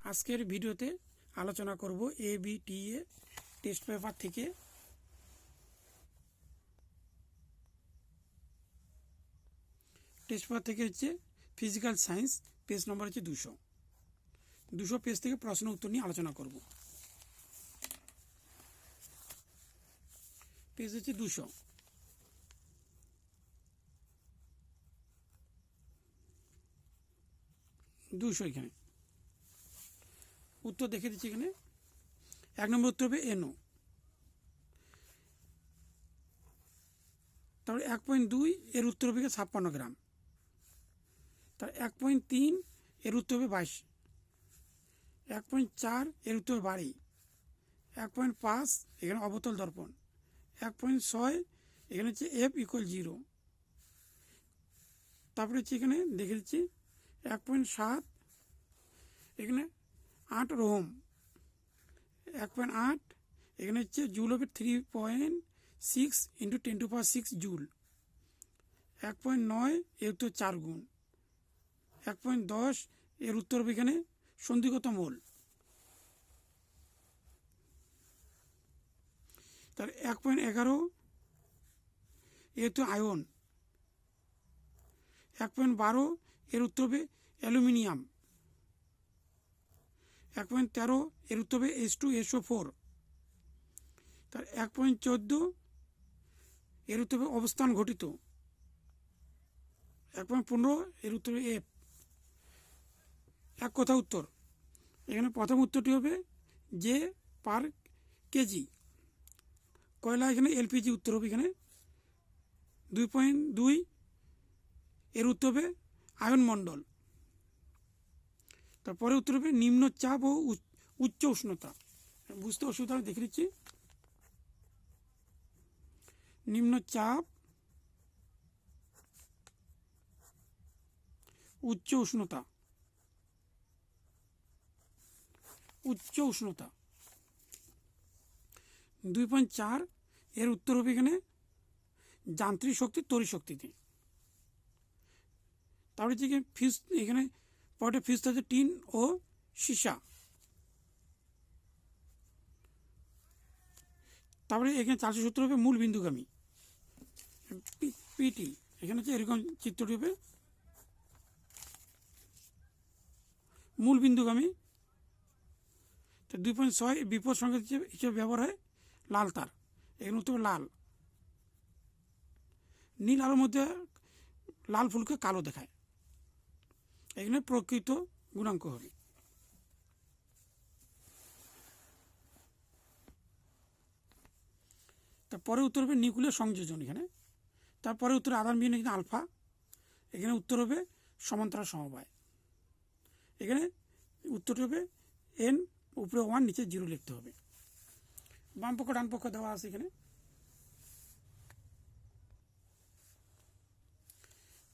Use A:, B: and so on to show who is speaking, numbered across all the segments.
A: আজকের ভিডিওতে আলোচনা করব ABTA টেস্ট পেপার থেকে হচ্ছে ফিজিক্যাল সায়েন্স, পেজ নম্বর হচ্ছে 200 পেজ থেকে প্রশ্ন উত্তর নিয়ে আলোচনা করব। পেজ হচ্ছে 200 এখানে উত্তর দেখে দিচ্ছি। এখানে 1 নম্বর উত্তর হবে NO। তারপরে 1.2 এর উত্তর হবে 56 গ্রাম। তার 1.3 এর উত্তর হবে 22। 1.4 এর উত্তর হবে বাড়ি। 1.5 এখানে অবতল দর্পণ। 1.6 এখানে হচ্ছে F = 0। তারপরে হচ্ছে এখানে দেখে দিচ্ছি 1.7 এখানে 8 রোম। 1.8 এখানে হচ্ছে জুল হবে 3.6 × 10⁶ জুল। 1.9 এর উত্তর 4 গুণ। 1.10 এর উত্তর হবে এখানে সন্ধিগত মোল। তার 1.11 এর তো আয়ন। 1.12 এর উত্তর হবে অ্যালুমিনিয়াম। 1.13 এর উত্তর হবে H2SO4। তার 1.14 এর উত্তর হবে অবস্থান ঘটিত। 1.15 এর উত্তর হবে F। এক কথা উত্তর এখানে প্রথম উত্তরটি হবে J/kg। কয়লা এখানে LPG উত্তর হবে এখানে। 2.2 এর উত্তর হবে আয়নমণ্ডল। তারপরে উত্তর হবে নিম্নচাপ ও উচ্চ উষ্ণতা। বুঝতে অসুবিধা আমি দেখে দিচ্ছি। নিম্নচাপ, উচ্চ উষ্ণতা। 2.4 এর উত্তর হবে এখানে যান্ত্রিক শক্তি, তড়িৎ শক্তিতে। তারপরে হচ্ছে ফিউজ, এখানে পরে ফিউজ আছে টিন ও সীসা। তারপরে এখানে 470 হবে মূল বিন্দুগামী, পিটি। এখানে হচ্ছে এরকম চিত্রটি হবে মূল বিন্দুগামী। তো 2.6 বিপদ সংকেত হিসেবে ব্যবহার হয় লাল তার। এখানে উত্তর লাল। নীল আলোর মধ্যে লাল ফুলকে কালো দেখায়। এখানে প্রকৃত গুণাঙ্ক হবে। তারপরে উত্তর হবে নিউক্লিয় সংযোজন এখানে। তারপরে উত্তর আধান বিহীন এখানে আলফা। এখানে উত্তর হবে সমান্তরাল সমবায়। এখানে উত্তরটি হবে N, উপরে 1 নিচে 0 লিখতে হবে। বাম পক্ষ ডান পক্ষ দেওয়া আছে এখানে।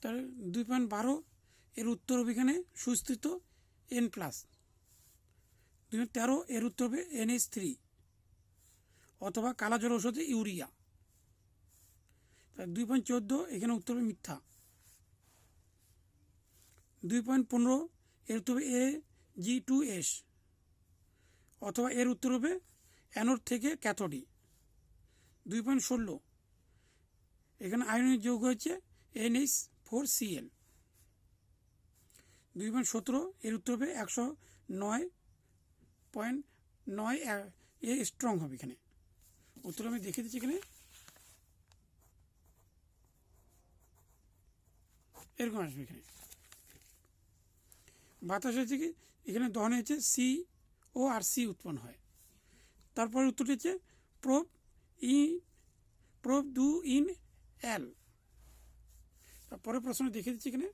A: তাহলে 2.12 এর উত্তর হবে এখানে সুস্থিত N+। 2.13 এর উত্তর হবে NH3 অথবা কালাজল ঔষধে ইউরিয়া। 2.14 এখানে উত্তর হবে মিথ্যা। 2.15 এর উত্তর হবে Ag2S অথবা এর উত্তর হবে অ্যানোড থেকে ক্যাথোডে। 2.16 এখানে আয়নিক যৌগ হচ্ছে NH4Cl। 2.17 এর উত্তর হবে 109.9 এ স্ট্রং হবে এখানে। উত্তর আমি দেখে দিচ্ছি এখানে এরকম আসবে। এখানে বাতাস হচ্ছে কি এখানে দহনে হচ্ছে CO আর C উৎপন্ন হয়। তারপরে উত্তরটি হচ্ছে প্রোব 2 ইন L। তারপরে প্রশ্ন দেখে দিচ্ছি এখানে